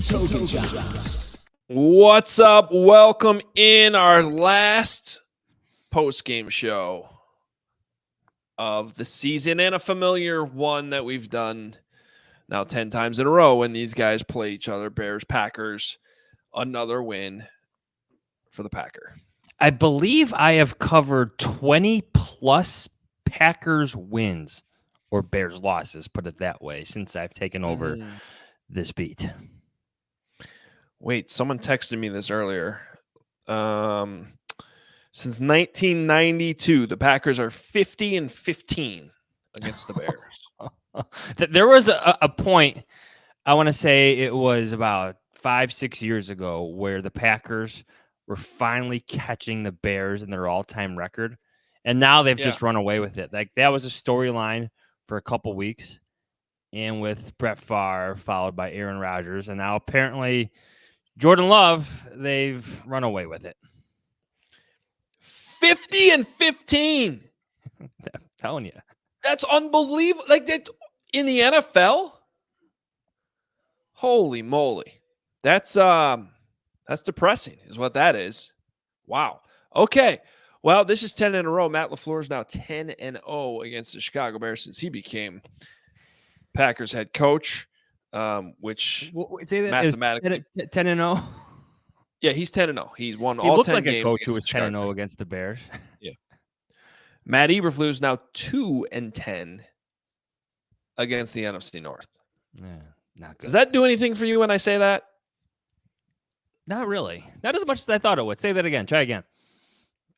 It's Hoge Jahns. What's up? Welcome in our last post-game show of the season and a familiar one that we've done now 10 times in a row when these guys play each other. Bears, Packers, another win for the Packer. I believe I have covered 20 plus Packers wins or Bears losses, put it that way, since I've taken over this beat. Wait, someone texted me this earlier. Since 1992, the Packers are 50-15 against the Bears. There was a point, I want to say it was about 5-6 years ago, where the Packers were finally catching the Bears in their all-time record. And now they've just run away with it. Like, that was a storyline for a couple weeks. And with Brett Favre, followed by Aaron Rodgers. And now apparently Jordan Love, they've run away with it. 50-15. I'm telling you. That's unbelievable. Like, that in the NFL? Holy moly. That's depressing, is what that is. Wow. Okay. Well, this is 10 in a row. Matt LaFleur is now 10-0 against the Chicago Bears since he became Packers head coach, which say that mathematically 10-0. Yeah, he's 10-0. He's won He all looked 10 like games. A coach who was 10-0 against the Bears. Yeah. Matt Eberflus is now 2-10 against the NFC North. Yeah, not good. Does that do anything for you when I say that? Not really. Not as much as I thought it would. Say that again. Try again.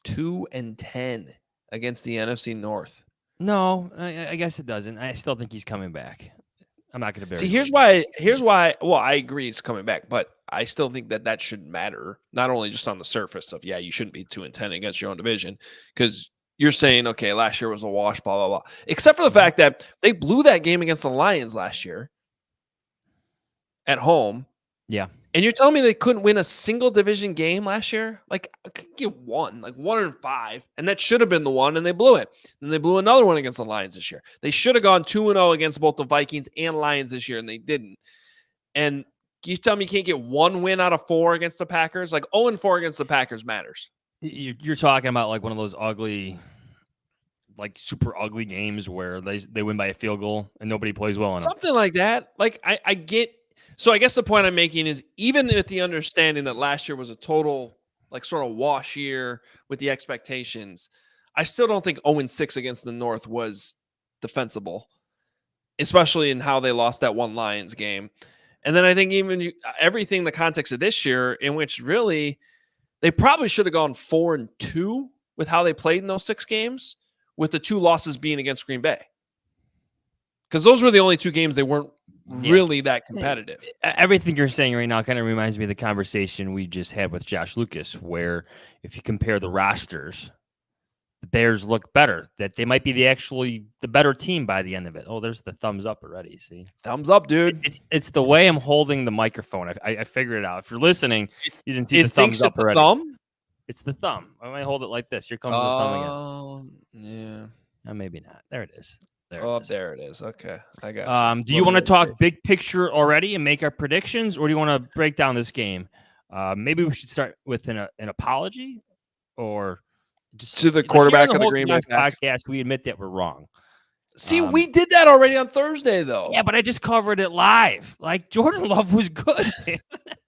2-10 against the NFC North. No, I guess it doesn't. I still think he's coming back. I'm not going to see. Here's why. Well, I agree he's coming back, but I still think that shouldn't matter. Not only just on the surface of you shouldn't be 2-10 against your own division, because you're saying okay, last year was a wash, blah blah blah. Except for the fact that they blew that game against the Lions last year at home. Yeah. And you're telling me they couldn't win a single division game last year? Like, I could get one, like 1-5, and that should have been the one, and they blew it. And they blew another one against the Lions this year. They should have gone 2-0 against both the Vikings and Lions this year, and they didn't. And you tell me you can't get one win out of 4 against the Packers? Like, 0-4 against the Packers matters. You're talking about like one of those ugly, like super ugly games where they win by a field goal and nobody plays well in them. Something like that. Like, I get. So I guess the point I'm making is even with the understanding that last year was a total, like, sort of wash year with the expectations, I still don't think 0-6 against the North was defensible, especially in how they lost that one Lions game. And then I think even everything in the context of this year, in which really they probably should have gone 4-2 with how they played in those 6 games, with the 2 losses being against Green Bay. Because those were the only 2 games they weren't really that competitive. Everything you're saying right now kind of reminds me of the conversation we just had with Josh Lucas, where if you compare the rosters, the Bears look better, that they might be the better team by the end of it. Oh, there's the thumbs up already. See, thumbs up, dude. It's the way I'm holding the microphone. I figured it out. If you're listening, you didn't see the thumbs up already. Thumb? It's the thumb. I might hold it like this. Here comes the thumb again. Yeah. Maybe not. There it is. There it is. Okay, I got you. Do you want to talk big picture already and make our predictions, or do you want to break down this game? Maybe we should start with an apology, or just to the quarterback of the Green Bay podcast. We admit that we're wrong. See, we did that already on Thursday, though. Yeah, but I just covered it live. Like, Jordan Love was good.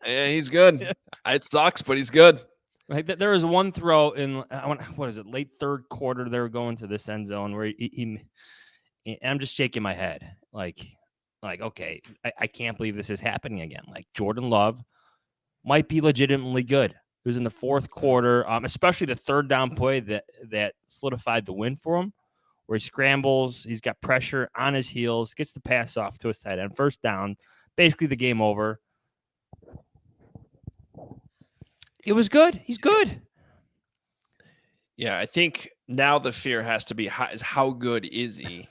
Yeah, he's good. It sucks, but he's good. Like, there was one throw in late third quarter. They were going to this end zone where he I'm just shaking my head. Like, okay, I can't believe this is happening again. Like, Jordan Love might be legitimately good. It was in the fourth quarter, especially the third down play that solidified the win for him, where he scrambles, he's got pressure on his heels, gets the pass off to a tight end, first down, basically the game over. It was good. He's good. Yeah, I think now the fear has to be how good is he?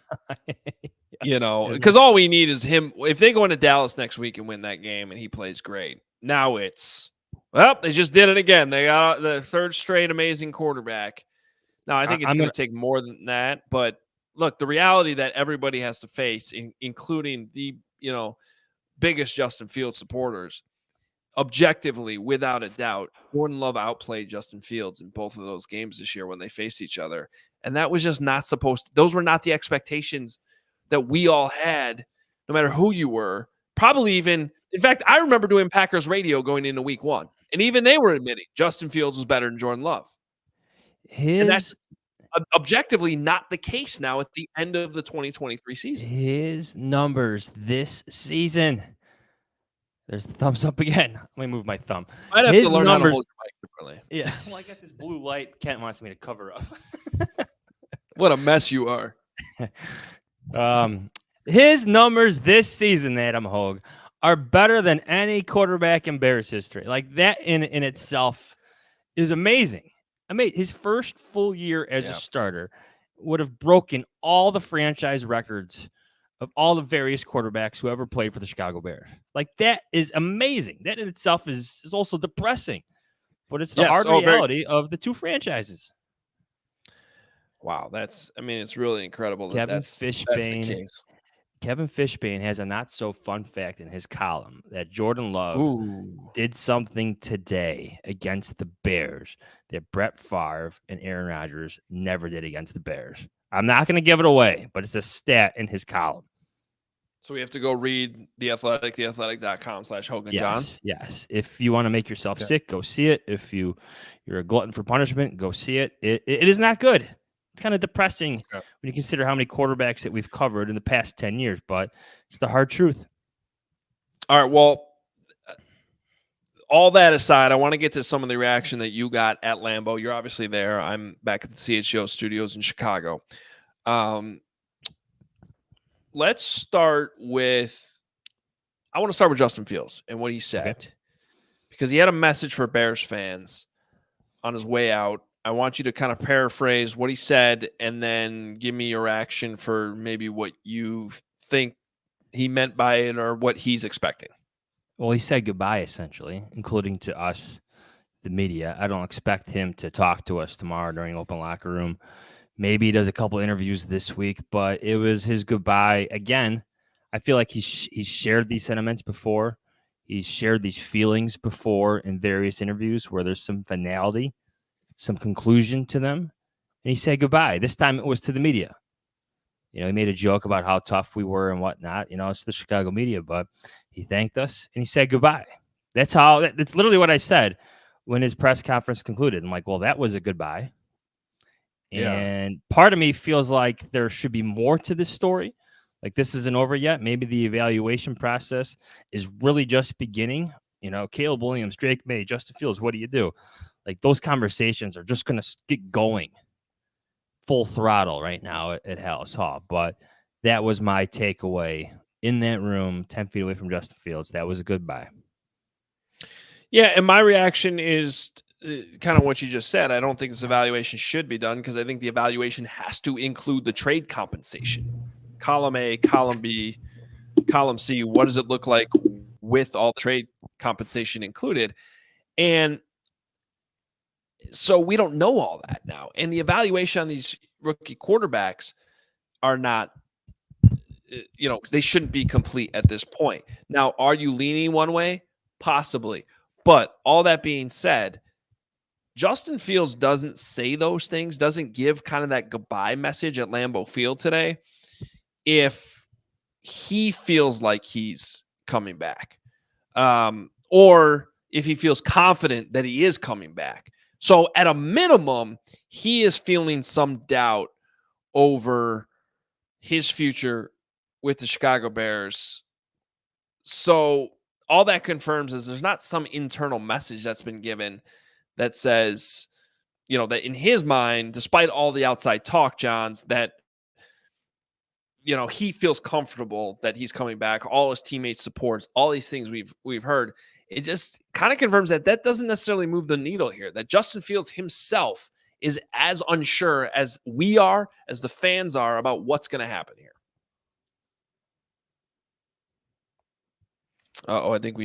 Because all we need is him. If they go into Dallas next week and win that game and he plays great, now it's, well, they just did it again. They got the third straight amazing quarterback. Now, I think it's going to take more than that. But look, the reality that everybody has to face, including the biggest Justin Fields supporters, objectively, without a doubt, Jordan Love outplayed Justin Fields in both of those games this year when they faced each other. And that was just not supposed to, those were not the expectations that we all had, no matter who you were. Probably even, in fact, I remember doing Packers radio going into week 1. And even they were admitting Justin Fields was better than Jordan Love. And that's objectively not the case now at the end of the 2023 season. His numbers this season. There's the thumbs up again. Let me move my thumb. I'd have to learn how to hold your mic differently. Yeah. Well, I got this blue light. Kent wants me to cover up. What a mess you are. His numbers this season, Adam Hoge, are better than any quarterback in Bears history. Like that in itself is amazing. I mean, his first full year as a starter would have broken all the franchise records of all the various quarterbacks who ever played for the Chicago Bears. Like, that is amazing. That in itself is also depressing. But it's the hard reality of the two franchises. Wow, it's really incredible that that's the case. Kevin Fishbane has a not-so-fun fact in his column that Jordan Love did something today against the Bears that Brett Favre and Aaron Rodgers never did against the Bears. I'm not going to give it away, but it's a stat in his column. So we have to go read The Athletic, theathletic.com/Hoge Jahns. Yes. If you want to make yourself sick, go see it. If you're a glutton for punishment, go see it. It is not good. It's kind of depressing when you consider how many quarterbacks that we've covered in the past 10 years, but it's the hard truth. All right, well, all that aside, I want to get to some of the reaction that you got at Lambeau. You're obviously there. I'm back at the CHGO studios in Chicago. Let's start with – I want to start with Justin Fields and what he said because he had a message for Bears fans on his way out. I want you to kind of paraphrase what he said and then give me your reaction for maybe what you think he meant by it or what he's expecting. Well, he said goodbye, essentially, including to us, the media. I don't expect him to talk to us tomorrow during open locker room. Maybe he does a couple interviews this week, but it was his goodbye. Again, I feel like he's shared these sentiments before. He's shared these feelings before in various interviews where there's some finality, some conclusion to them. And he said goodbye. This time it was to the media. He made a joke about how tough we were and whatnot. It's the Chicago media, but he thanked us and he said goodbye. That's literally what I said when his press conference concluded. I'm like, well, that was a goodbye. Yeah. And part of me feels like there should be more to this story. Like, this isn't over yet. Maybe the evaluation process is really just beginning. Caleb Williams, Drake May, Justin Fields, what do you do? Like, those conversations are just going to get going full throttle right now at Hallis Hall. But that was my takeaway in that room, 10 feet away from Justin Fields. That was a goodbye. Yeah, and my reaction is kind of what you just said. I don't think this evaluation should be done because I think the evaluation has to include the trade compensation. Column A, column B, column C. What does it look like with all the trade compensation included? And so we don't know all that now. And the evaluation on these rookie quarterbacks are not, they shouldn't be complete at this point. Now, are you leaning one way? Possibly. But all that being said, Justin Fields doesn't say those things, doesn't give kind of that goodbye message at Lambeau Field today if he feels like he's coming back or if he feels confident that he is coming back. So at a minimum, he is feeling some doubt over his future with the Chicago Bears. So all that confirms is there's not some internal message that's been given that says, that in his mind, despite all the outside talk, Johns, that, he feels comfortable that he's coming back, all his teammates supports, all these things we've heard. It just kind of confirms that doesn't necessarily move the needle here, that Justin Fields himself is as unsure as we are, as the fans are about what's going to happen here. I think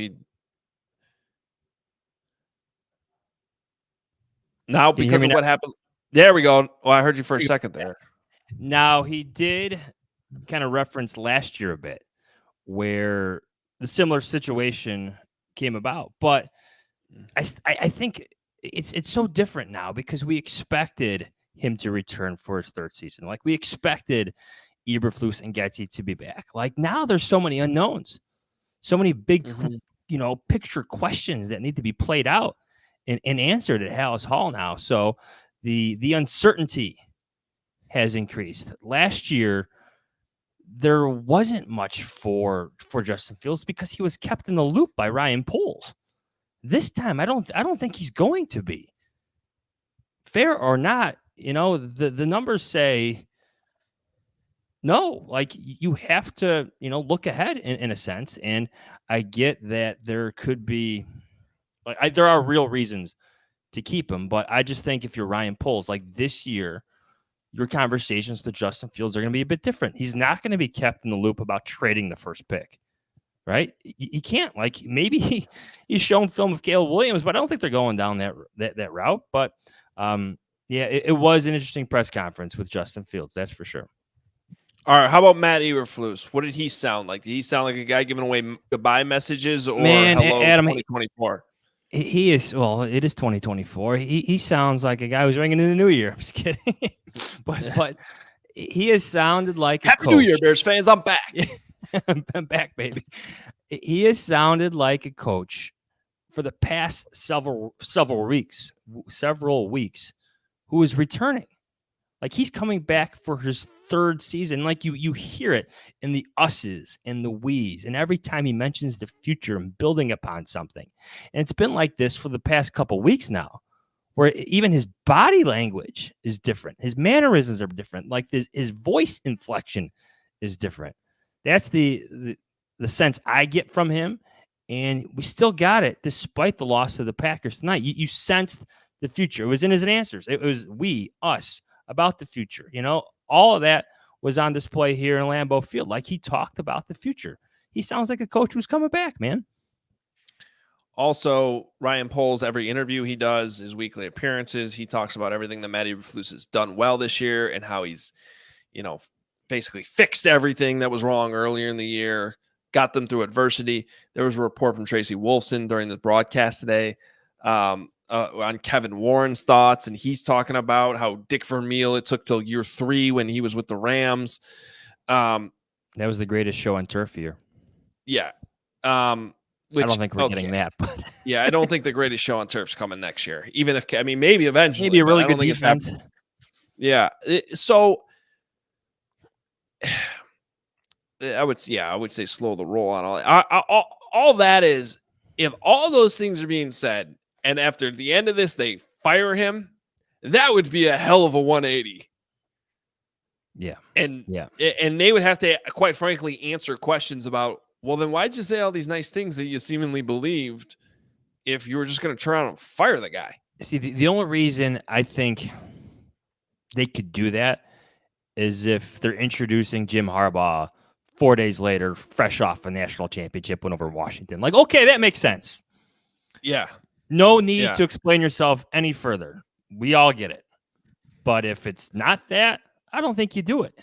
now because of what happened. There we go. Oh, I heard you for a second there. Now, he did kind of reference last year a bit where the similar situation came about. But I think it's so different now because we expected him to return for his third season. Like we expected Eberflus and Getzy to be back. Like now there's so many unknowns, so many big, picture questions that need to be played out and answered at Hallis Hall now. So the uncertainty has increased. Last year, there wasn't much for Justin Fields because he was kept in the loop by Ryan Poles. This time, I don't think he's going to be. Fair or not, the numbers say no. Like you have to, look ahead in a sense. And I get that there could be, there are real reasons to keep him, but I just think if you're Ryan Poles, like this year, your conversations with Justin Fields are going to be a bit different. He's not going to be kept in the loop about trading the first pick, right? He can't. Like maybe he's shown film of Caleb Williams, but I don't think they're going down that route. But it was an interesting press conference with Justin Fields, that's for sure. All right, how about Matt Eberflus? What did he sound like? Did he sound like a guy giving away goodbye messages or hello Adam, 2024? He is, well, it is 2024. He sounds like a guy who's ringing in the new year. I'm just kidding. but he has sounded like Happy New Year, Bears fans. I'm back. I'm back, baby. He has sounded like a coach for the past several weeks who is returning. Like he's coming back for his third season. Like you hear it in the us's and the we's. And every time he mentions the future and building upon something. And it's been like this for the past couple of weeks now, where even his body language is different. His mannerisms are different. Like his voice inflection is different. That's the sense I get from him. And we still got it despite the loss of the Packers tonight. You sensed the future. It was in his answers. It was we, us, about the future. All of that was on display here in Lambeau Field. Like he talked about the future. He sounds like a coach who's coming back, man. Also, Ryan Poles, every interview he does, his weekly appearances, he talks about everything that Matt Eberflus has done well this year and how he's, basically fixed everything that was wrong earlier in the year, got them through adversity. There was a report from Tracy Wolfson during the broadcast today on Kevin Warren's thoughts, and he's talking about how Dick Vermeil, it took till year 3 when he was with the Rams. That was the greatest show on turf year. Yeah. Which, I don't think we're getting that, but yeah, I don't think the greatest show on turf's coming next year. Even if, maybe eventually. Maybe a really good defense. Yeah. So I would say slow the roll on all that. All that is, if all those things are being said, and after the end of this they fire him, that would be a hell of a 180. Yeah. And they would have to, quite frankly, answer questions about, well, then why'd you say all these nice things that you seemingly believed if you were just going to turn around and fire the guy? See, the only reason I think they could do that is if they're introducing Jim Harbaugh 4 days later, fresh off a national championship win over Washington. Like, okay, that makes sense. Yeah. No need to explain yourself any further. We all get it. But if it's not that, I don't think you do it.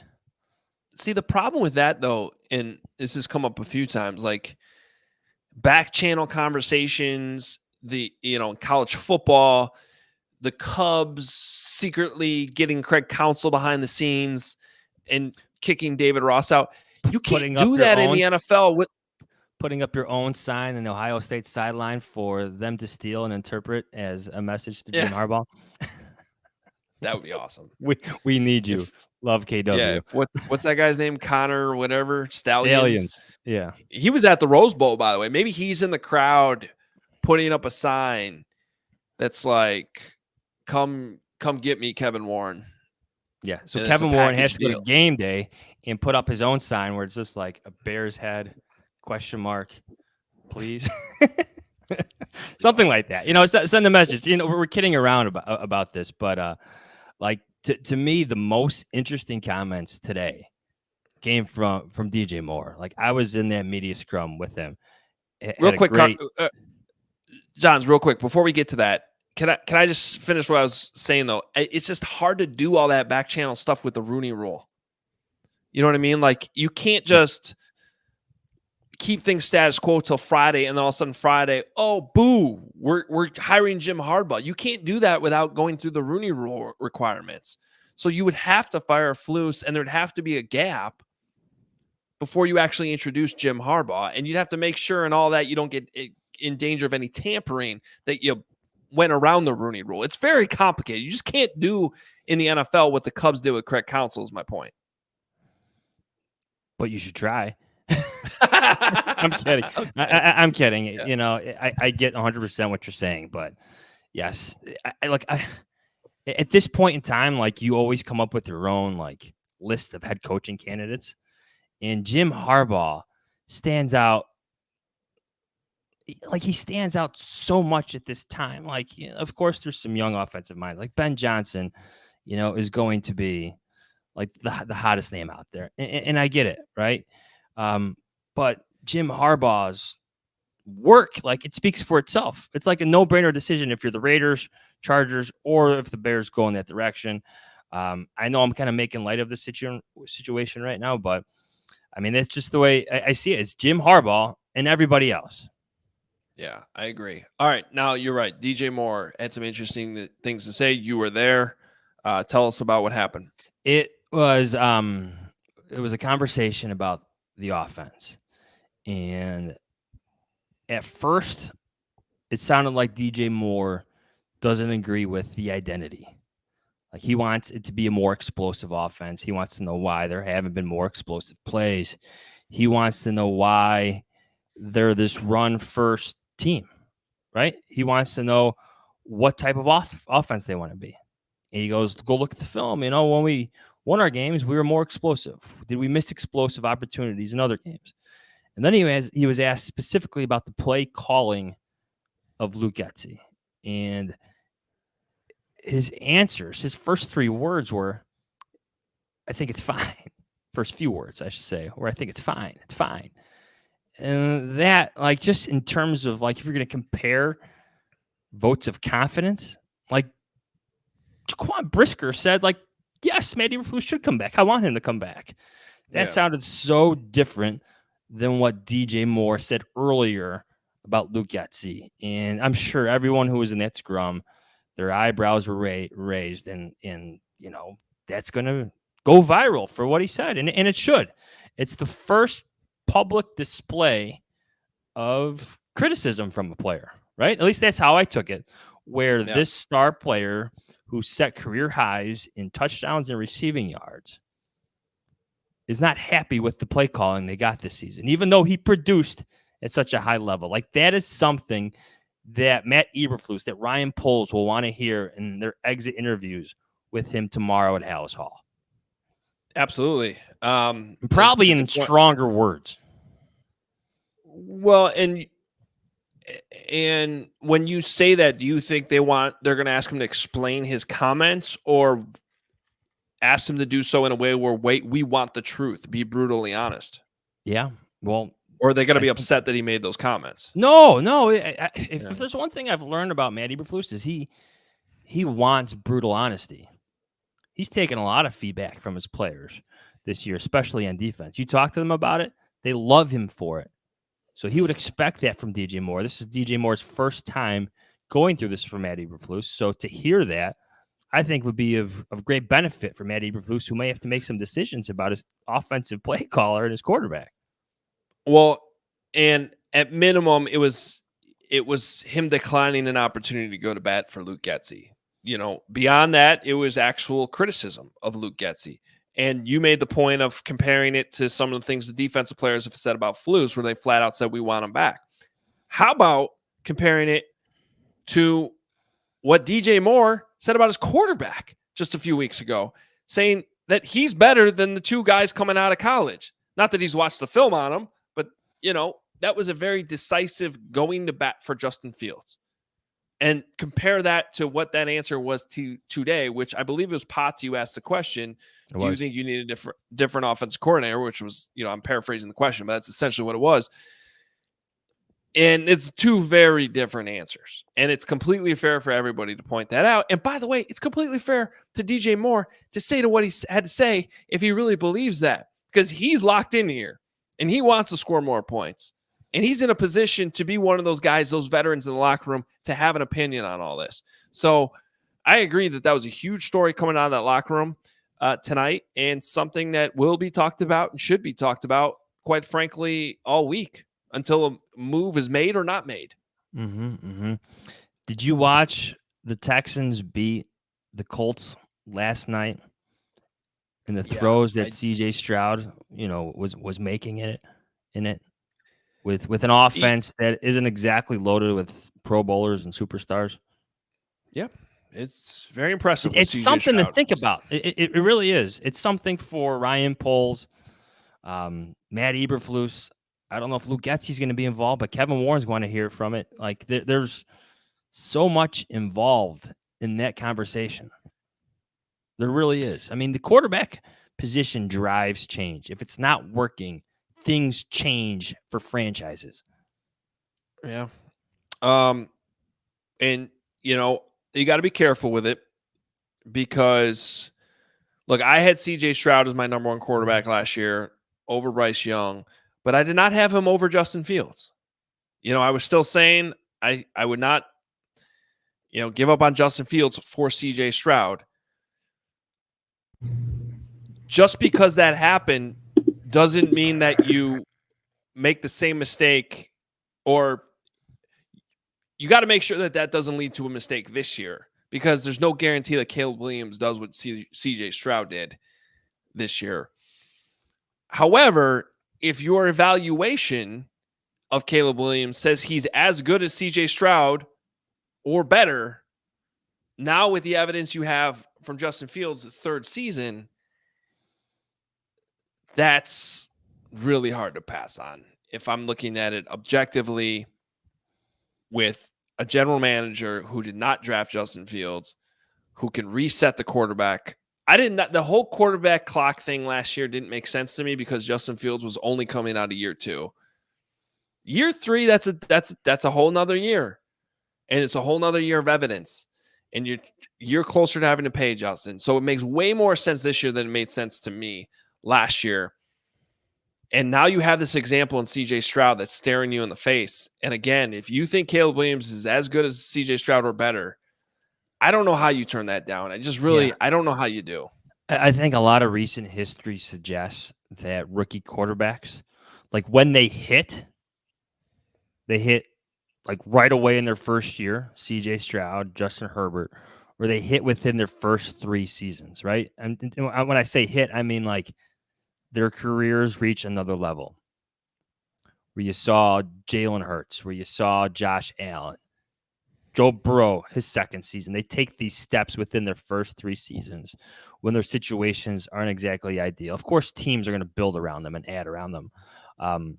See, the problem with that, though, and this has come up a few times, like back channel conversations, college football, the Cubs secretly getting Craig Counsell behind the scenes and kicking David Ross out. You can't do that in the NFL with putting up your own sign in the Ohio State sideline for them to steal and interpret as a message to Jim Harbaugh. That would be awesome. We need you. Love KW. Yeah. What's that guy's name? Connor or whatever? Stallions. Yeah. He was at the Rose Bowl, by the way. Maybe he's in the crowd putting up a sign that's like, come get me, Kevin Warren. Yeah. So Kevin Warren has to go to game day and put up his own sign where it's just like a bear's head, ? Please. Something like that. Send a message. We're kidding around about this, but to me, the most interesting comments today came from DJ Moore. Like I was in that media scrum with him. Real quick, Johns, real quick before we get to that, can I just finish what I was saying though? It's just hard to do all that back channel stuff with the Rooney Rule. You know what I mean? Like you can't just keep things status quo till Friday, and then all of a sudden Friday, oh boo, we're hiring Jim Harbaugh. You can't do that without going through the Rooney Rule requirements. So you would have to fire Flus, and there'd have to be a gap before you actually introduce Jim Harbaugh, and you'd have to make sure and all that you don't get in danger of any tampering, that you went around the Rooney Rule. It's very complicated. You just can't do in the NFL what the Cubs did with Craig Counsell is my point. But you should try. I'm kidding. Okay. I'm kidding. Yeah. You know, I get 100% what you're saying, but yes, at this point in time, like, you always come up with your own like list of head coaching candidates, and Jim Harbaugh stands out. Like, he stands out so much at this time. Like, you know, of course, there's some young offensive minds like Ben Johnson, you know, is going to be like the hottest name out there, and I get it, right? But Jim Harbaugh's work, like, it speaks for itself. It's like a no-brainer decision if you're the Raiders, Chargers, or if the Bears go in that direction. I know I'm kind of making light of this situation right now, but I mean, that's just the way I see it. It's Jim Harbaugh and everybody else. Yeah, I agree. All right, now you're right. DJ Moore had some interesting things to say. You were there. Tell us about what happened. It was a conversation about the offense. And at first, it sounded like DJ Moore doesn't agree with the identity. Like, he wants it to be a more explosive offense. He wants to know why there haven't been more explosive plays. He wants to know why they're this run-first team, right? He wants to know what type of offense they want to be. And he goes, go look at the film. You know, when we won our games, we were more explosive. Did we miss explosive opportunities in other games? And then he was asked specifically about the play calling of Luke Getsy. And his answers, his first three words were, I think it's fine. First few words, I should say, or I think it's fine. It's fine. And that, like, just in terms of, like, if you're going to compare votes of confidence, like, Jaquan Brisker said, like, yes, Matt Eberflus should come back. I want him to come back. That sounded so different than what DJ Moore said earlier about Luke Getsy. And I'm sure everyone who was in that scrum, their eyebrows were raised, and you know, that's going to go viral for what he said. And it should. It's the first public display of criticism from a player, right? At least that's how I took it, where this star player who set career highs in touchdowns and receiving yards is not happy with the play calling they got this season, even though he produced at such a high level. Like, that is something that Matt Eberflus, that Ryan Poles will want to hear in their exit interviews with him tomorrow at Hallis Hall. Absolutely. Probably in stronger words. Well, and when you say that, do you think they're going to ask him to explain his comments, or ask him to do so in a way where, we want the truth, be brutally honest? Yeah. Well, or are they going to be upset that he made those comments? No. If there's one thing I've learned about Matt Eberflus, is he wants brutal honesty. He's taken a lot of feedback from his players this year, especially on defense. You talk to them about it, they love him for it. So he would expect that from DJ Moore. This is DJ Moore's first time going through this for Matt Eberflus. So to hear that, I think would be of great benefit for Matt Eberflus, who may have to make some decisions about his offensive play caller and his quarterback. Well, and at minimum, it was him declining an opportunity to go to bat for Luke Getsy. You know, beyond that, it was actual criticism of Luke Getsy. And you made the point of comparing it to some of the things the defensive players have said about Flus, where they flat out said, we want him back. How about comparing it to what DJ Moore said about his quarterback just a few weeks ago, saying that he's better than the two guys coming out of college? Not that he's watched the film on him, but, you know, that was a very decisive going to bat for Justin Fields. And compare that to what that answer was to today, which I believe it was Potts who asked the question. Do you think you need a different offensive coordinator? Which was, you know, I'm paraphrasing the question, but that's essentially what it was. And it's two very different answers. And it's completely fair for everybody to point that out. And by the way, it's completely fair to DJ Moore to say to what he had to say if he really believes that, because he's locked in here. and he wants to score more points. And he's in a position to be one of those guys, those veterans in the locker room, to have an opinion on all this. So I agree that was a huge story coming out of that locker room tonight, and something that will be talked about and should be talked about, quite frankly, all week until a move is made or not made. Did you watch the Texans beat the Colts last night? And the throws that CJ Stroud, was making in it with an offense that isn't exactly loaded with Pro Bowlers and superstars. Yep. It's very impressive. It's something to think about. It really is. It's something for Ryan Poles, Matt Eberflus. I don't know if Luke Getsy's going to be involved, but Kevin Warren's going to hear from it. Like there's so much involved in that conversation. There really is. I mean, the quarterback position drives change. If it's not working, things change for franchises. Yeah. And you got to be careful with it, because look, I had CJ Stroud as my number one quarterback last year over Bryce Young, but I did not have him over Justin Fields. I was still saying I would not, give up on Justin Fields for CJ Stroud. Just because that happened doesn't mean that you make the same mistake, or you got to make sure that doesn't lead to a mistake this year, because there's no guarantee that Caleb Williams does what CJ Stroud did this year. However, if your evaluation of Caleb Williams says he's as good as CJ Stroud or better, now with the evidence you have from Justin Fields' third season, that's really hard to pass on. If I'm looking at it objectively with a general manager who did not draft Justin Fields, who can reset the quarterback. The whole quarterback clock thing last year didn't make sense to me, because Justin Fields was only coming out of year 2. Year 3, that's a whole nother year. And it's a whole nother year of evidence. And you're closer to having to pay Justin. So it makes way more sense this year than it made sense to me last year. And now you have this example in CJ Stroud that's staring you in the face. And again, if you think Caleb Williams is as good as CJ Stroud or better, I don't know how you turn that down. I don't know how you do. I think a lot of recent history suggests that rookie quarterbacks, like when they hit like right away in their first year, CJ Stroud, Justin Herbert, or they hit within their first 3 seasons, right? And when I say hit, I mean like their careers reach another level, where you saw Jalen Hurts, where you saw Josh Allen, Joe Burrow, his second season. They take these steps within their first 3 seasons when their situations aren't exactly ideal. Of course, teams are going to build around them and add around them.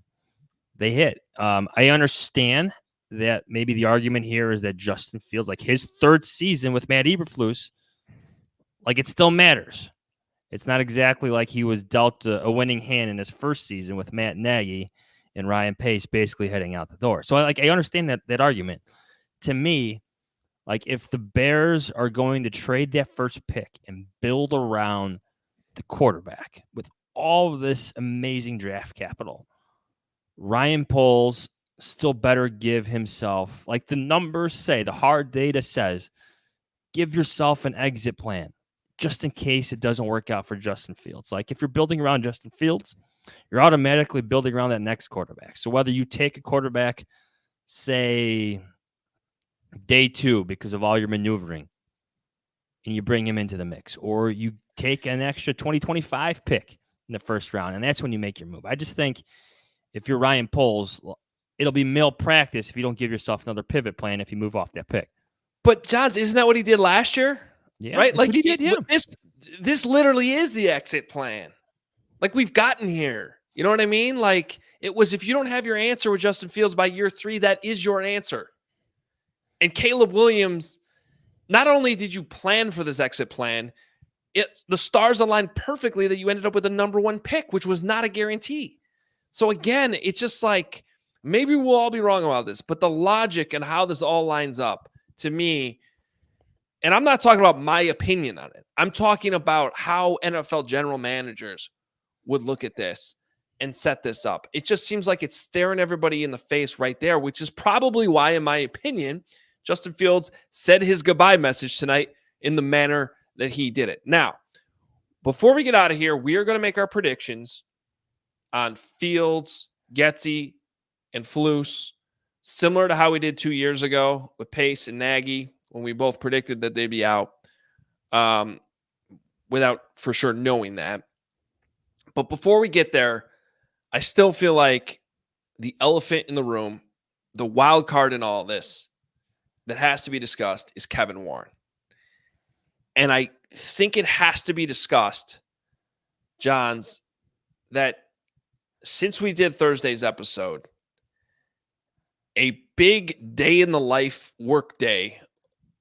They hit. I understand that maybe the argument here is that Justin Fields, like his third season with Matt Eberflus, like it still matters. It's not exactly like he was dealt a winning hand in his first season with Matt Nagy and Ryan Pace basically heading out the door. So I understand that argument. To me, like if the Bears are going to trade that first pick and build around the quarterback with all of this amazing draft capital, Ryan Poles still better give himself, like the numbers say, the hard data says, give yourself an exit plan just in case it doesn't work out for Justin Fields. Like if you're building around Justin Fields, you're automatically building around that next quarterback. So whether you take a quarterback, say day 2 because of all your maneuvering, and you bring him into the mix, or you take an extra 2025 pick in the first round, and that's when you make your move. I just think if you're Ryan Poles, it'll be malpractice if you don't give yourself another pivot plan if you move off that pick. But Johns, isn't that what he did last year? Yeah, right. Like he did, yeah. This literally is the exit plan. Like we've gotten here. You know what I mean? Like it was, if you don't have your answer with Justin Fields by year 3, that is your answer. And Caleb Williams, not only did you plan for this exit plan, the stars aligned perfectly that you ended up with the number 1 pick, which was not a guarantee. So again, it's just like, maybe we'll all be wrong about this, but the logic and how this all lines up to me, and I'm not talking about my opinion on it. I'm talking about how NFL general managers would look at this. and set this up. It just seems like it's staring everybody in the face right there, which is probably why, in my opinion, Justin Fields said his goodbye message tonight in the manner that he did it. Now, before we get out of here, we are going to make our predictions on Fields, Getsy, and Flus, similar to how we did 2 years ago with Pace and Nagy when we both predicted that they'd be out, without for sure knowing that. But before we get there, I still feel like the elephant in the room, the wild card in all this that has to be discussed is Kevin Warren. And I think it has to be discussed, Johns, that since we did Thursday's episode, a big day in the life work day,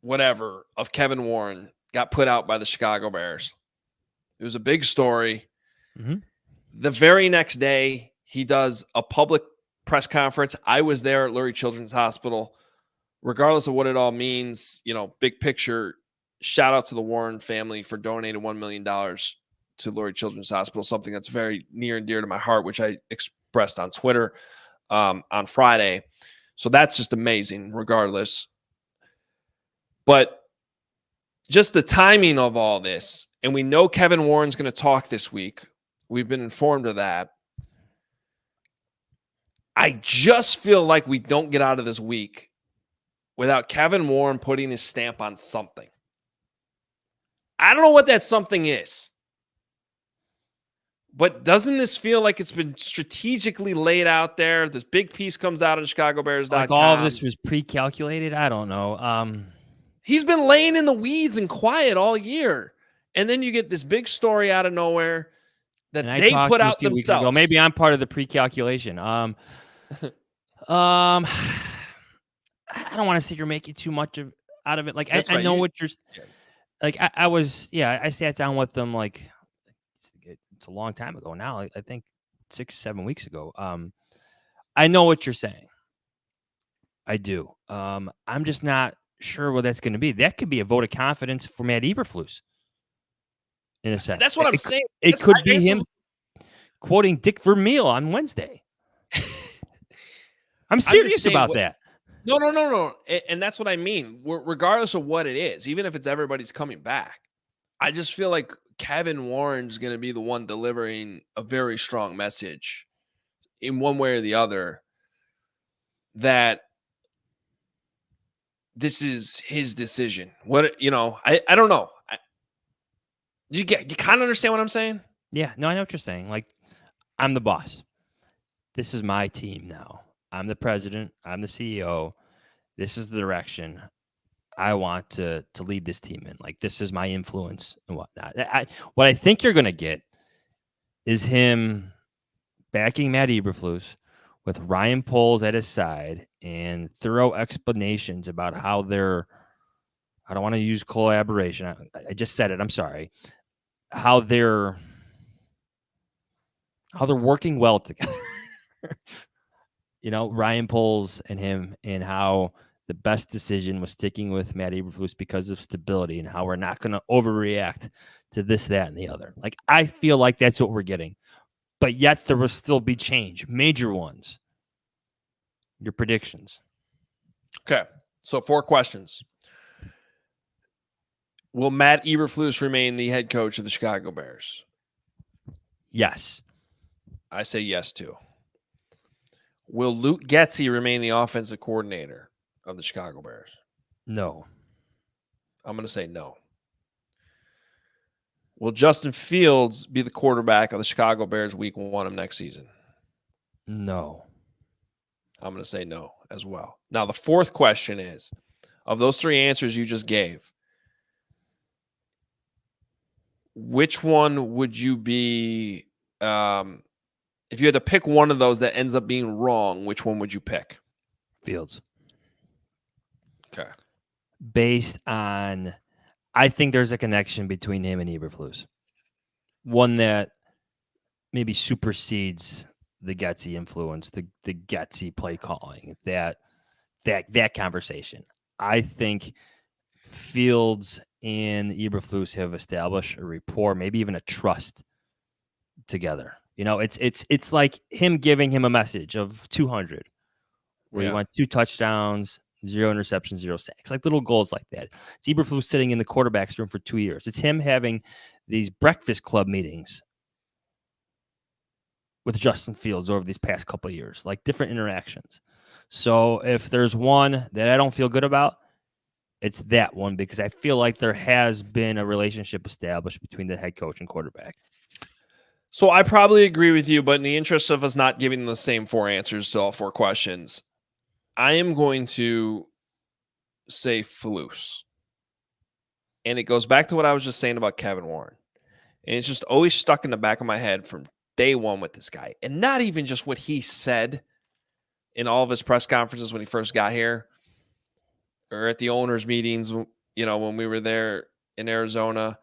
whatever, of Kevin Warren got put out by the Chicago Bears. It was a big story. Mm-hmm. The very next day, he does a public press conference. I was there at Lurie Children's Hospital. Regardless of what it all means, big picture, shout out to the Warren family for donating $1 million to Lurie Children's Hospital, something that's very near and dear to my heart, which I expressed on Twitter on Friday. So that's just amazing, regardless. But just the timing of all this, and we know Kevin Warren's going to talk this week. We've been informed of that. I just feel like we don't get out of this week without Kevin Warren putting his stamp on something. I don't know what that something is. But doesn't this feel like it's been strategically laid out there? This big piece comes out on ChicagoBears.com. Like all of this was pre-calculated? I don't know. He's been laying in the weeds and quiet all year. And then you get this big story out of nowhere that they put out themselves. Maybe I'm part of the pre-calculation. I don't want to sit here making too much out of it. Like I know what you're like. I sat down with them like it's a long time ago now. I think 6-7 weeks ago. I know what you're saying. I do. I'm just not sure what that's going to be. That could be a vote of confidence for Matt Eberflus. In a sense, that's what I'm saying. It could be him quoting Dick Vermeil on Wednesday. I'm serious about that. No. And that's what I mean. Regardless of what it is, even if it's everybody's coming back, I just feel like Kevin Warren's going to be the one delivering a very strong message in one way or the other that this is his decision. I don't know. You kind of understand what I'm saying? Yeah, no, I know what you're saying. Like, I'm the boss. This is my team now. I'm the president. I'm the CEO. This is the direction I want to lead this team in. Like, this is my influence and whatnot. What I think you're going to get is him backing Matt Eberflus with Ryan Poles at his side and thorough explanations about how they're, I don't want to use collaboration. I just said it. I'm sorry. How they're working well together. Ryan Poles and him, and how the best decision was sticking with Matt Eberflus because of stability, and how we're not going to overreact to this, that, and the other. Like, I feel like that's what we're getting. But yet there will still be change, major ones. Your predictions. Okay. So 4 questions. Will Matt Eberflus remain the head coach of the Chicago Bears? Yes. I say yes, too. Will Luke Getsy remain the offensive coordinator of the Chicago Bears? No. I'm going to say no. Will Justin Fields be the quarterback of the Chicago Bears week 1 of next season? No. I'm going to say no as well. Now, the 4th question is, of those 3 answers you just gave, which one would you be, if you had to pick one of those that ends up being wrong, which one would you pick? Fields. Okay. Based on, I think there's a connection between him and Eberflus. One that maybe supersedes the Getsy influence, the Getsy play calling, that conversation. I think Fields and Eberflus have established a rapport, maybe even a trust together. You know, it's like him giving him a message of 200, where he Yeah. went 2 touchdowns, 0 interceptions, 0 sacks, like little goals like that. It's Eberflus sitting in the quarterback's room for 2 years. It's him having these breakfast club meetings with Justin Fields over these past couple of years, like different interactions. So if there's one that I don't feel good about, it's that one, because I feel like there has been a relationship established between the head coach and quarterback. So I probably agree with you, but in the interest of us not giving the same 4 answers to all 4 questions, I am going to say Flus. And it goes back to what I was just saying about Kevin Warren. And it's just always stuck in the back of my head from day one with this guy. And not even just what he said in all of his press conferences when he first got here or at the owners' meetings, when we were there in Arizona.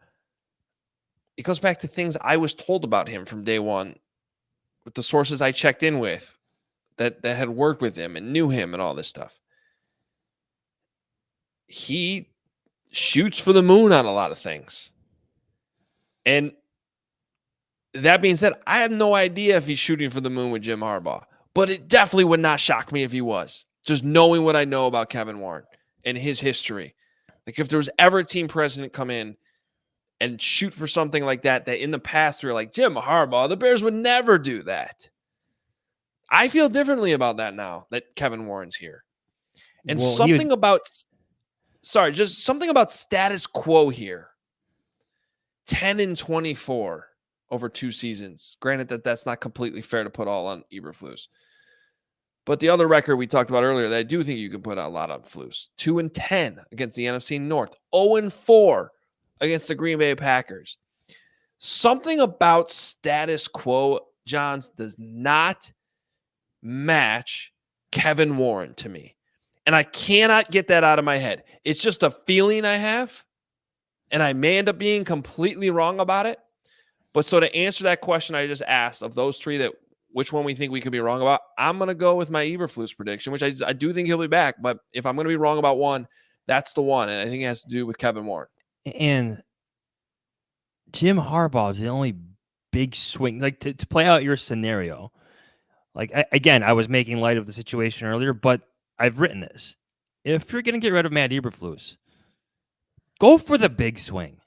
It goes back to things I was told about him from day one with the sources I checked in with that had worked with him and knew him and all this stuff. He shoots for the moon on a lot of things. And that being said, I have no idea if he's shooting for the moon with Jim Harbaugh, but it definitely would not shock me if he was. Just knowing what I know about Kevin Warren and his history. Like if there was ever a team president come in and shoot for something like that in the past we were like, Jim Harbaugh, the Bears would never do that. I feel differently about that now that Kevin Warren's here. And Well, something about status quo here. 10-24 over 2 seasons. Granted that's not completely fair to put all on Eberflus. But the other record we talked about earlier that I do think you can put a lot on Flus. 2-10 against the NFC North. 0-4 against the Green Bay Packers. Something about status quo, Johns, does not match Kevin Warren to me. And I cannot get that out of my head. It's just a feeling I have. And I may end up being completely wrong about it. But so to answer that question I just asked of those 3, which one we think we could be wrong about, I'm going to go with my Eberflus prediction, which I do think he'll be back. But if I'm going to be wrong about one, that's the one. And I think it has to do with Kevin Warren. And Jim Harbaugh is the only big swing. Like to play out your scenario, like I was making light of the situation earlier, but I've written this. If you're going to get rid of Matt Eberflus, go for the big swing.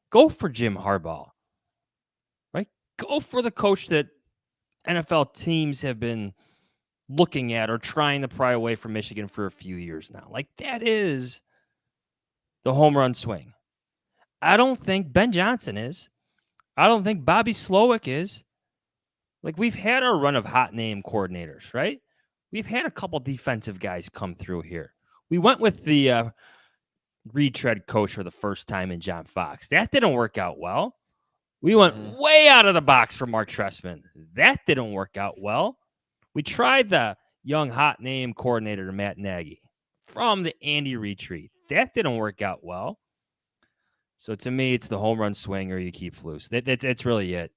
Go for Jim Harbaugh. Right? Go for the coach that NFL teams have been looking at or trying to pry away from Michigan for a few years now. Like that is the home run swing. I don't think Ben Johnson is. I don't think Bobby Slowick is. Like we've had our run of hot name coordinators, right? We've had a couple defensive guys come through here. We went with the retread coach for the first time in John Fox. That didn't work out well. We went way out of the box for Mark Trestman. That didn't work out well. We tried the young hot name coordinator, Matt Nagy, from the Andy retreat. That didn't work out well. So to me, it's the home run swing or you keep Flus. That's really it.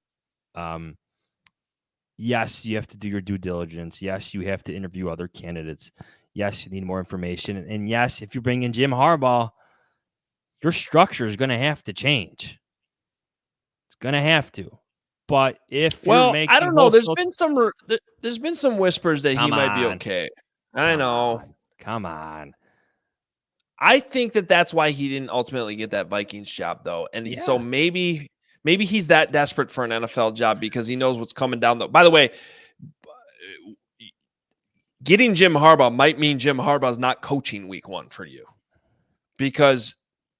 Yes, you have to do your due diligence. Yes, you have to interview other candidates. Yes, you need more information. And yes, if you bring in Jim Harbaugh, your structure is going to have to change. It's going to have to. But if you're making, I don't know. There's been some whispers that he might be okay. I know. Come on. I think that's why he didn't ultimately get that Vikings job, though. And so maybe he's that desperate for an NFL job because he knows what's coming down. By the way, getting Jim Harbaugh might mean Jim Harbaugh's not coaching week 1 for you because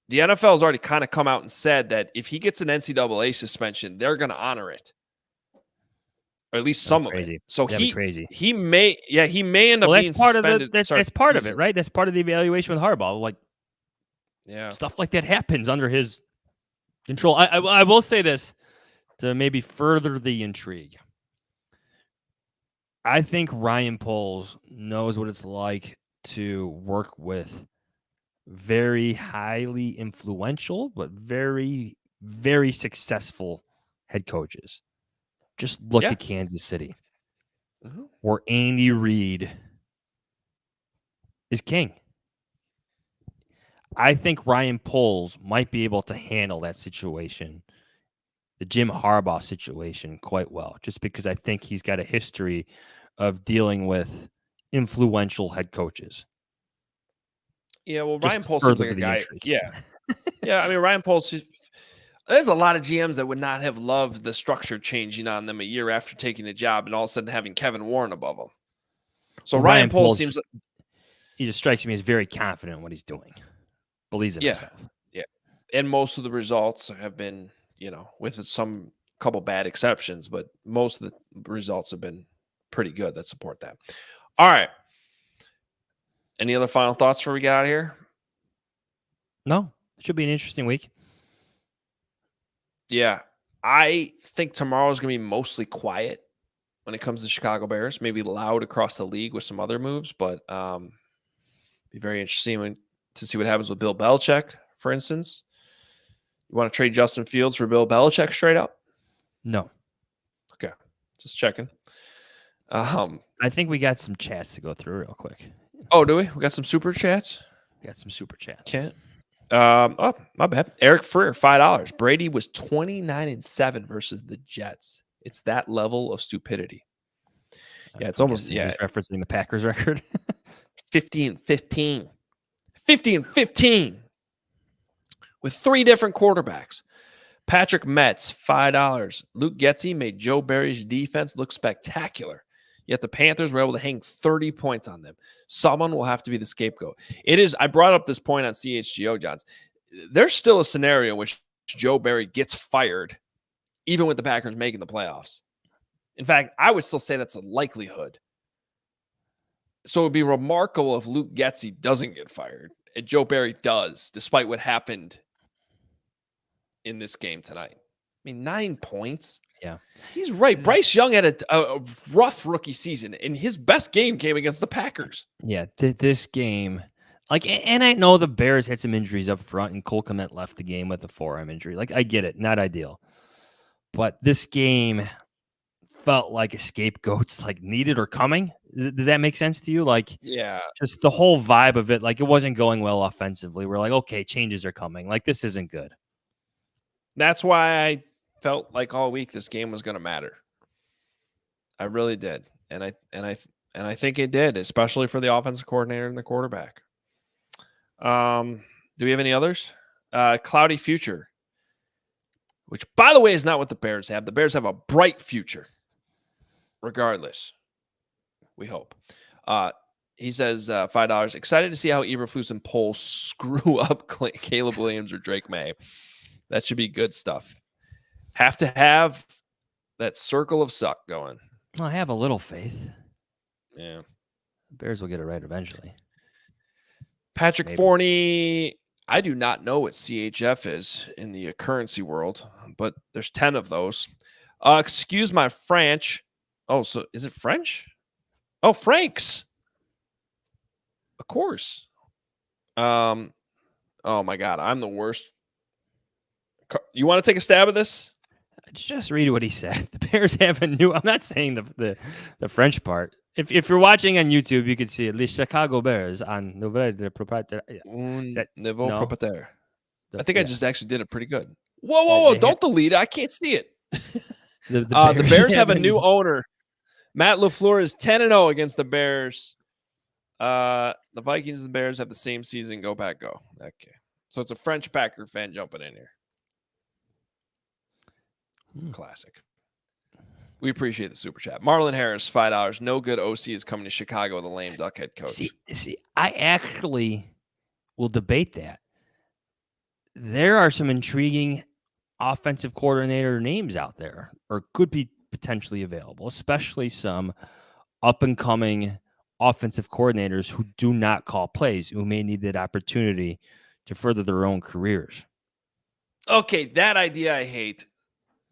the NFL has already kind of come out and said that if he gets an NCAA suspension, they're going to honor it. Or at least some of it. So he may end up being suspended. That's part of it, right? That's part of the evaluation with Harbaugh. Like, stuff like that happens under his control. I will say this to maybe further the intrigue. I think Ryan Poles knows what it's like to work with very highly influential, but very, very successful head coaches. Just look at Kansas City, where Andy Reid is king. I think Ryan Poles might be able to handle that situation the Jim Harbaugh situation quite well, just because I think he's got a history of dealing with influential head coaches. Yeah, well, Just Ryan to Poles seems further like a the guy. intrigue. Yeah, yeah. I mean, Ryan Poles. There's a lot of GMs that would not have loved the structure changing on them a year after taking the job, and all of a sudden having Kevin Warren above them. So Well, Ryan Ryan Poles Poles, seems. he just strikes me as very confident in what he's doing, believes in Yeah, himself. yeah. And most of the results have been, with some couple bad exceptions, but most of the results have been pretty good that support that. All right. Any other final thoughts before we get out of here? No, it should be an interesting week. Yeah. I think tomorrow is going to be mostly quiet when it comes to Chicago Bears. Maybe loud across the league with some other moves, but be very interesting to see what happens with Bill Belichick, for instance. You want to trade Justin Fields for Bill Belichick straight up? No. Okay. Just checking. I think we got some chats to go through real quick. Oh, do we? We got some super chats? Got some super chats. Can't. Oh, my bad. Eric Freer, $5. Brady was 29-7 versus the Jets. It's that level of stupidity. Yeah, it's almost, He's referencing the Packers record. 50-15. 50-15 with 3 different quarterbacks. Patrick Metz, $5. Luke Getsy made Joe Barry's defense look spectacular. Yet the Panthers were able to hang 30 points on them. Someone will have to be the scapegoat. I brought up this point on CHGO, Johns. There's still a scenario in which Joe Barry gets fired, even with the Packers making the playoffs. In fact, I would still say that's a likelihood. So it would be remarkable if Luke Getsy doesn't get fired, and Joe Barry does, despite what happened in this game tonight. I mean, 9 points. Yeah. He's right. Bryce Young had a rough rookie season, and his best game came against the Packers. Yeah, this game, and I know the Bears had some injuries up front, and Cole Kmet left the game with a forearm injury. I get it, not ideal. But this game felt like a scapegoat's needed or coming. Does that make sense to you? Yeah. Just the whole vibe of it, it wasn't going well offensively. We're like, okay, changes are coming. This isn't good. That's why I felt like all week this game was going to matter. I really did. And I think it did, especially for the offensive coordinator and the quarterback. Do we have any others? Cloudy future, which, by the way, is not what the Bears have. The Bears have a bright future, regardless. We hope. He says $5. Excited to see how Eberflus and Poles screw up Caleb Williams or Drake May. That should be good stuff. Have to have that circle of suck going. Well, I have a little faith. Yeah. The Bears will get it right eventually. Patrick Forney, I do not know what CHF is in the currency world, but there's 10 of those. Excuse my French. Oh, so is it French? Oh, Franks. Of course. Oh my God, I'm the worst. You want to take a stab at this? Just read what he said. The Bears have a new. I'm not saying the French part. If you're watching on YouTube, you can see it. Les Chicago Bears on Nouvelle de Propriétaire. Nouveau Propriétaire. I think I just actually did it pretty good. Whoa! Whoa! Don't delete it. I can't see it. The Bears have a new owner. Matt LaFleur is 10-0 against the Bears. The Vikings and the Bears have the same season. Go Pack, go. Okay. So it's a French Packer fan jumping in here. Classic. We appreciate the super chat. Marlon Harris, $5. No good OC is coming to Chicago with a lame duck head coach. See, I actually will debate that. There are some intriguing offensive coordinator names out there, or could be potentially available, especially some up-and-coming offensive coordinators who do not call plays, who may need that opportunity to further their own careers. Okay, that idea I hate.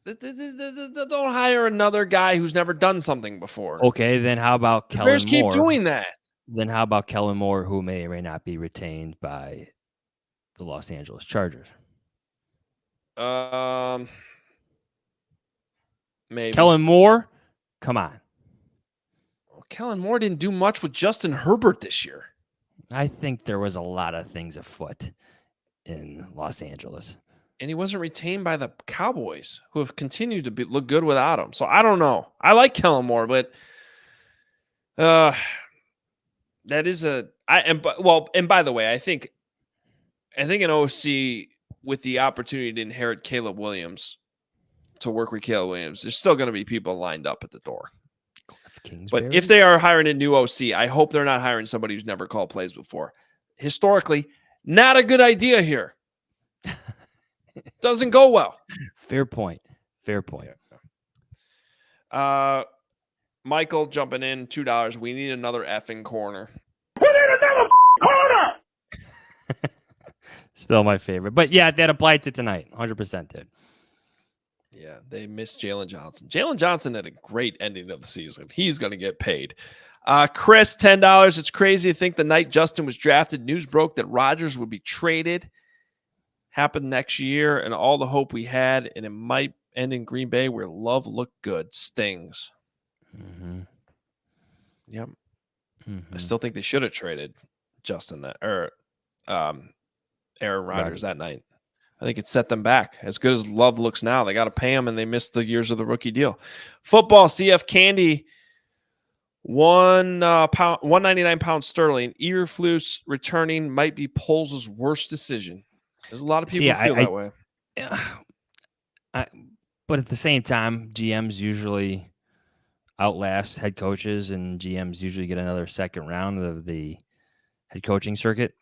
Don't hire another guy who's never done something before. Okay, then how about Kellen Moore? Bears keep doing that. Then how about Kellen Moore, who may or may not be retained by the Los Angeles Chargers? Maybe. Kellen Moore? Come on. Well, Kellen Moore didn't do much with Justin Herbert this year. I think there was a lot of things afoot in Los Angeles. and he wasn't retained by the Cowboys, who have continued to look good without him. So I don't know. I like Kellen Moore, but that is and by the way, I think an OC with the opportunity to inherit Caleb Williams, to work with Caleb Williams, there's still going to be people lined up at the door. But if they are hiring a new OC, I hope they're not hiring somebody who's never called plays before. Historically, not a good idea here. Doesn't go well. Fair point. Michael jumping in, $2. We need another effing corner. We need another corner! Still my favorite. But yeah, that applied to tonight. 100% did. Yeah, they missed Jalen Johnson. Jalen Johnson had a great ending of the season. He's going to get paid. Chris, $10. It's crazy to think the night Justin was drafted, news broke that Rodgers would be traded. Happened next year, and all the hope we had, and it might end in Green Bay where Love looked good. Stings. Mm-hmm. Yep. Mm-hmm. I still think they should have traded Justin Aaron Rodgers that night. I think it set them back. As good as Love looks now, they got to pay him, and they missed the years of the rookie deal. Football, CF Candy, 199 pounds sterling. Eberflus returning might be Poles' worst decision. There's a lot of people who feel that way. But at the same time, GMs usually outlast head coaches, and GMs usually get another second round of the head coaching circuit.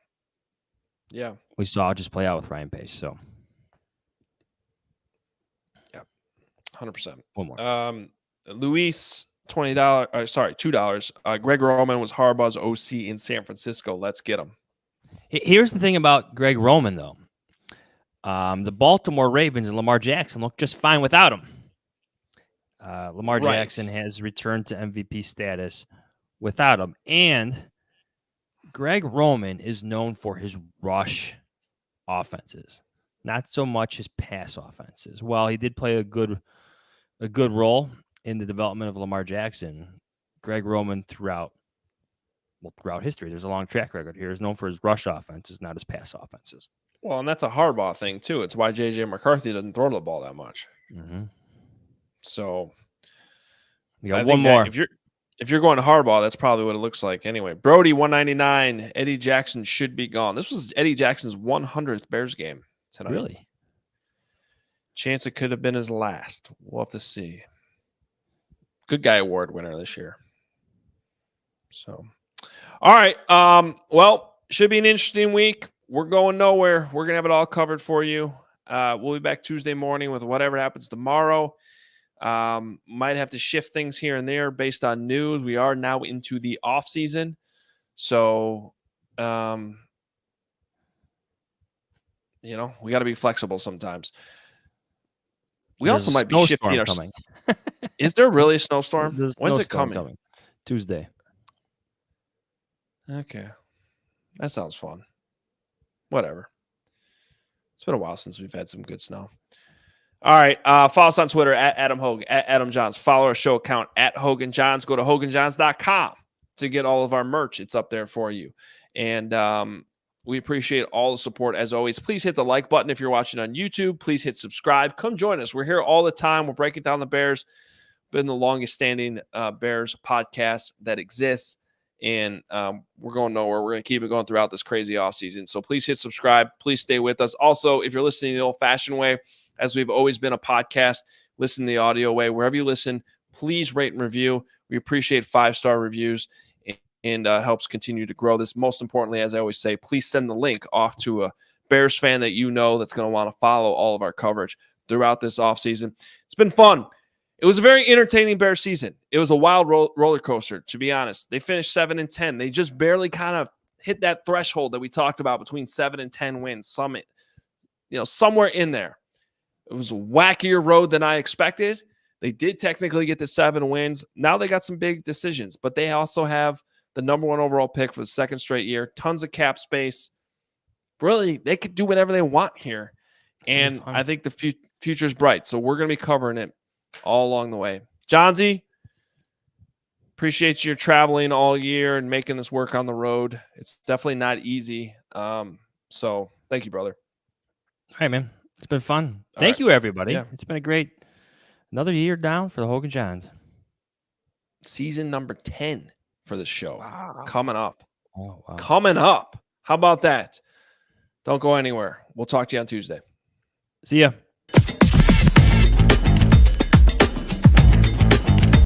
Yeah. We saw it just play out with Ryan Pace. So, yeah, 100%. One more. Luis, $2. Greg Roman was Harbaugh's OC in San Francisco. Let's get him. Here's the thing about Greg Roman, though. The Baltimore Ravens and Lamar Jackson look just fine without him. Lamar Jackson has returned to MVP status without him. And Greg Roman is known for his rush offenses, not so much his pass offenses. While he did play a good role in the development of Lamar Jackson, Greg Roman throughout history, there's a long track record here, is known for his rush offenses, not his pass offenses. Well, and that's a Harbaugh thing, too. It's why J.J. McCarthy doesn't throw the ball that much. Mm-hmm. So, you got one more. If you're going to Harbaugh, that's probably what it looks like. Anyway, Brody, 199. Eddie Jackson should be gone. This was Eddie Jackson's 100th Bears game tonight. Really? Chance it could have been his last. We'll have to see. Good guy award winner this year. So, all right. Well, should be an interesting week. We're going nowhere. We're going to have it all covered for you. We'll be back Tuesday morning with whatever happens tomorrow. Might have to shift things here and there based on news. We are now into the off season. So, we got to be flexible sometimes. We also might be shifting our coming. Is there really a snowstorm? When's it coming? Tuesday. Okay. That sounds fun. Whatever. It's been a while since we've had some good snow. All right. Follow us on Twitter at Adam Hoge, at Adam Jahns. Follow our show account at Hoge Jahns. Go to HoganJahns.com to get all of our merch. It's up there for you. And we appreciate all the support as always. Please hit the like button if you're watching on YouTube. Please hit subscribe. Come join us. We're here all the time. We're breaking down the Bears. Been the longest standing Bears podcast that exists. And we're going nowhere. We're going to keep it going throughout this crazy offseason. So please hit subscribe. Please stay with us. Also, if you're listening the old-fashioned way, as we've always been a podcast, listen the audio way. Wherever you listen, please rate and review. We appreciate 5-star reviews and helps continue to grow this. Most importantly, as I always say, please send the link off to a Bears fan that you know that's going to want to follow all of our coverage throughout this offseason. It's been fun. It was a very entertaining Bears season. It was a wild roller coaster, to be honest. They finished 7-10. They just barely kind of hit that threshold that we talked about between 7 and 10 wins. Somewhere in there. It was a wackier road than I expected. They did technically get to 7 wins. Now they got some big decisions, but they also have the number 1 overall pick for the second straight year. Tons of cap space. Really, they could do whatever they want here. And I think the future's bright. So we're going to be covering it all along the way. Johnsy, appreciate your traveling all year and making this work on the road. It's definitely not easy. So thank you, brother. All right, man. It's been fun. All Thank right. you, everybody. Yeah. It's been a great another year down for the Hoge Jahns. Season number 10 for the show. Wow. Coming up. Oh, wow. Coming up. How about that? Don't go anywhere. We'll talk to you on Tuesday. See ya.